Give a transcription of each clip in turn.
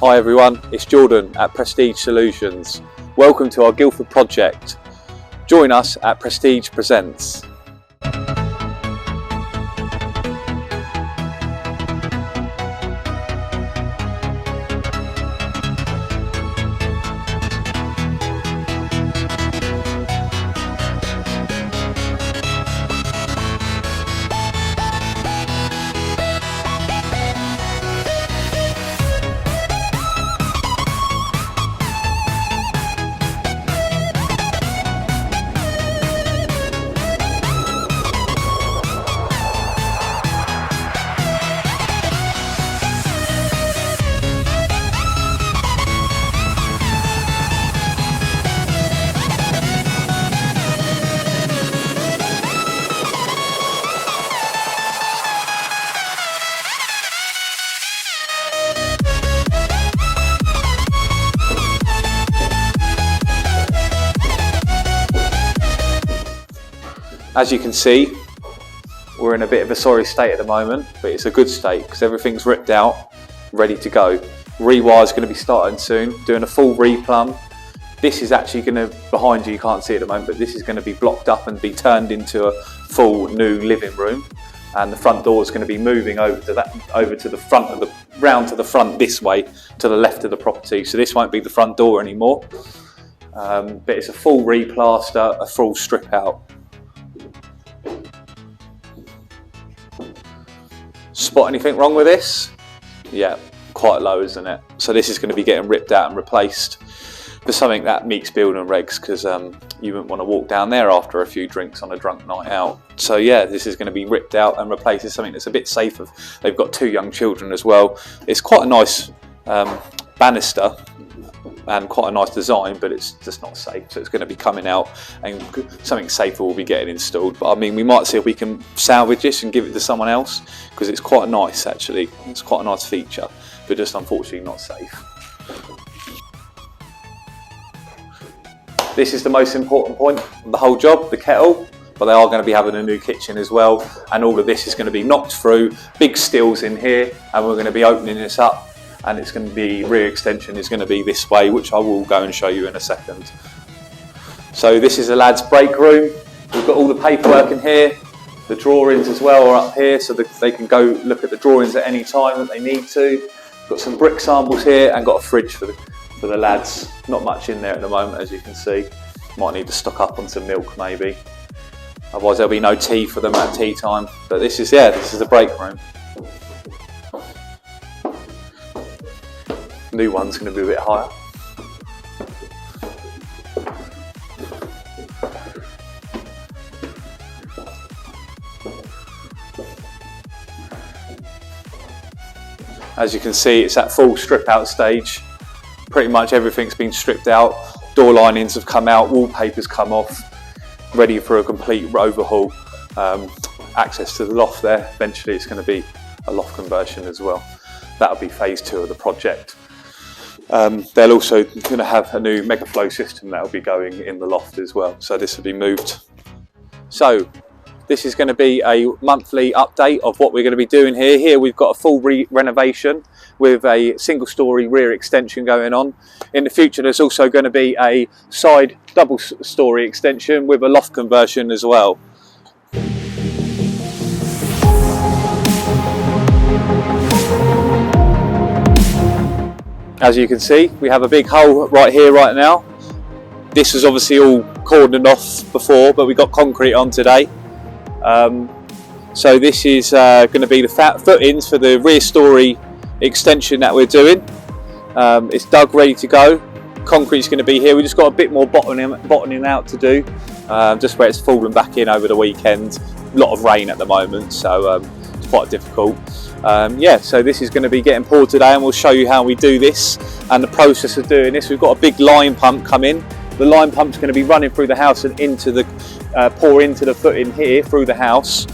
Hi everyone, it's Jordan at Prestige Solutions. Welcome to our Guildford project. Join us at Prestige Presents. As you can see, we're in a bit of a sorry state at the moment, but it's a good state because everything's ripped out, ready to go. Rewire is going to be starting soon, doing a full replumb. This is actually going to, behind you, you can't see it at the moment, but this is going to be blocked up and be turned into a full new living room. And the front door is going to be moving over to the front of round to the front this way, to the left of the property. So this won't be the front door anymore. But it's a full replaster, a full strip out. Spot anything wrong with this? Yeah, quite low, isn't it? So this is going to be getting ripped out and replaced for something that meets building regs, because you wouldn't want to walk down there after a few drinks on a drunk night out. So yeah, this is going to be ripped out and replaced with something that's a bit safer. They've got 2 young children as well. It's quite a nice banister and quite a nice design, but it's just not safe. So it's going to be coming out and something safer will be getting installed. But I mean, we might see if we can salvage this and give it to someone else, because it's quite nice actually. It's quite a nice feature, but just unfortunately not safe. This is the most important point of the whole job, the kettle. But they are going to be having a new kitchen as well, and all of this is going to be knocked through, big steels in here, and we're going to be opening this up. And it's going to be, rear extension is going to be this way, which I will go and show you in a second. So this is a lad's break room. We've got all the paperwork in here. The drawings as well are up here, so that they can go look at the drawings at any time that they need to. Got some brick samples here and got a fridge for the lads. Not much in there at the moment, as you can see. Might need to stock up on some milk maybe. Otherwise there'll be no tea for them at tea time. But this is the break room. New one's going to be a bit higher. As you can see, it's at full strip out stage. Pretty much everything's been stripped out. Door linings have come out, wallpaper's come off, ready for a complete overhaul. Access to the loft there. Eventually it's going to be a loft conversion as well. That'll be phase 2 of the project. They're also going to have a new megaflow system that will be going in the loft as well, so this will be moved. So this is going to be a monthly update of what we're going to be doing here. Here we've got a full renovation with a single story rear extension going on. In the future there's also going to be a side double story extension with a loft conversion as well. As you can see, we have a big hole right here right now. This was obviously all cordoned off before, but we got concrete on today. So this is going to be the footings for the rear story extension that we're doing. It's dug, ready to go. Concrete's going to be here. We just got a bit more bottoming out to do, just where it's fallen back in over the weekend. A lot of rain at the moment, so it's quite difficult. Yeah, so this is going to be getting poured today, and we'll show you how we do this and the process of doing this. We've got a big line pump coming. The line pump's going to be running through the house and into the pour into the footing here through the house.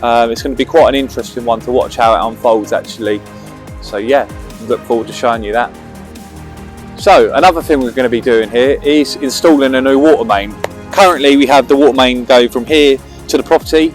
It's going to be quite an interesting one to watch how it unfolds actually. So yeah, look forward to showing you that. So another thing we're going to be doing here is installing a new water main. Currently we have the water main go from here to the property,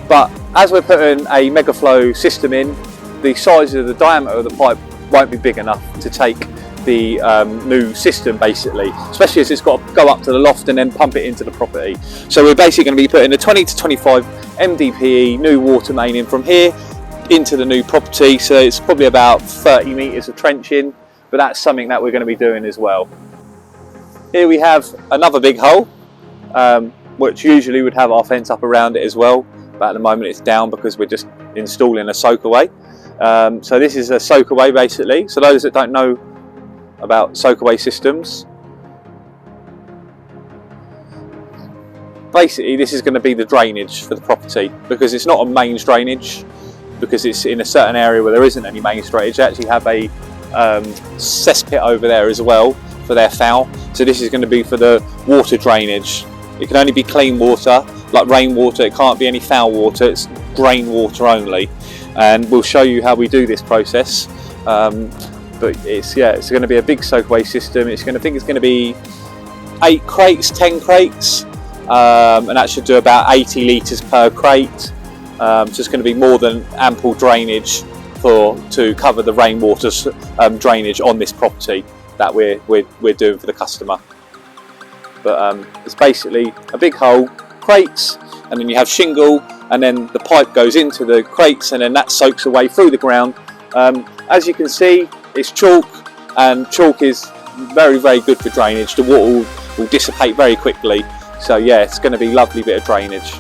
but as we're putting a megaflow system in, the size of the diameter of the pipe won't be big enough to take the new system, basically, especially as it's got to go up to the loft and then pump it into the property. So we're basically going to be putting a 20 to 25 MDPE new water main in from here into the new property. So it's probably about 30 metres of trenching, but that's something that we're going to be doing as well. Here we have another big hole, which usually would have our fence up around it as well, but at the moment it's down because we're just installing a soakaway. So this is a soakaway, basically. So those that don't know about soakaway systems, basically this is going to be the drainage for the property, because it's not a mains drainage, because it's in a certain area where there isn't any mains drainage. They actually have a cesspit over there as well for their foul. So this is going to be for the water drainage. It can only be clean water, like rainwater. It can't be any foul water. It's drain water only, and we'll show you how we do this process. But it's going to be a big soakaway system. I think it's going to be 8 crates, 10 crates, and that should do about 80 litres per crate. So it's going to be more than ample drainage to cover the rainwater drainage on this property that we're doing for the customer. But it's basically a big hole, crates, and then you have shingle, and then the pipe goes into the crates, and then that soaks away through the ground. As you can see, it's chalk, and chalk is very, very good for drainage. The water will dissipate very quickly. So yeah, it's going to be a lovely bit of drainage.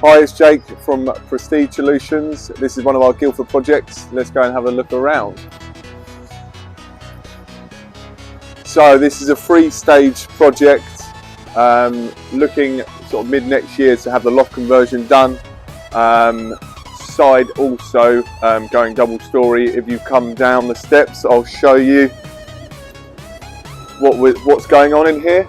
Hi, it's Jake from Prestige Solutions. This is one of our Guildford projects. Let's go and have a look around. So this is a 3-stage project, looking sort of mid next year to have the loft conversion done. Side also going double story. If you come down the steps, I'll show you what's going on in here.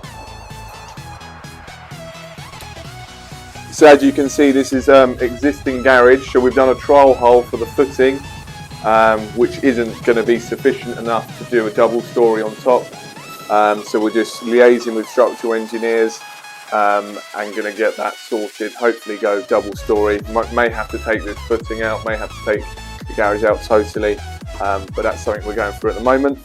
So as you can see, this is existing garage, so we've done a trial hole for the footing, which isn't going to be sufficient enough to do a double story on top. So we're just liaising with structural engineers and going to get that sorted, hopefully go double story. May have to take this footing out, may have to take the garage out totally, but that's something we're going through at the moment.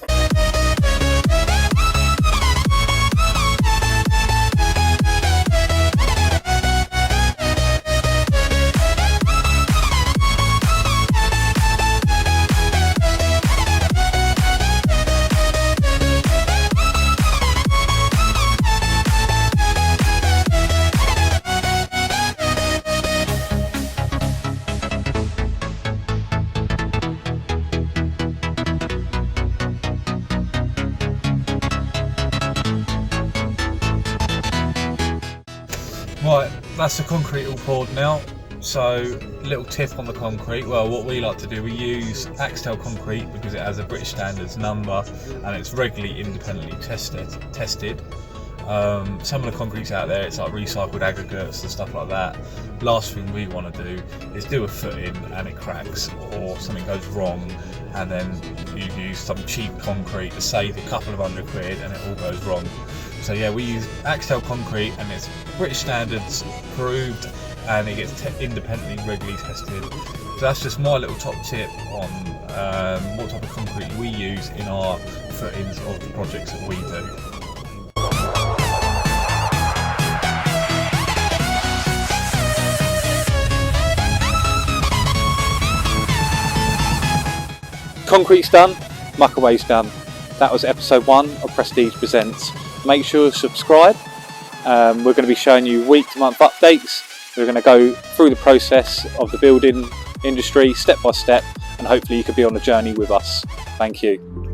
Right, that's the concrete all poured now. So, little tip on the concrete. Well, what we like to do, we use Axtel concrete because it has a British standards number and it's regularly independently tested. Some of the concretes out there, it's like recycled aggregates and stuff like that. Last thing we want to do is do a footing and it cracks or something goes wrong, and then you use some cheap concrete to save a couple of £100 and it all goes wrong. So yeah, we use Axtel concrete and it's British standards approved and it gets independently regularly tested. So that's just my little top tip on what type of concrete we use in our footings of the projects that we do. Concrete's done, muckaway's done. That was episode 1 of Prestige Presents. Make sure to subscribe. We're going to be showing you week to month updates. We're going to go through the process of the building industry step by step, and hopefully you could be on a journey with us. Thank you.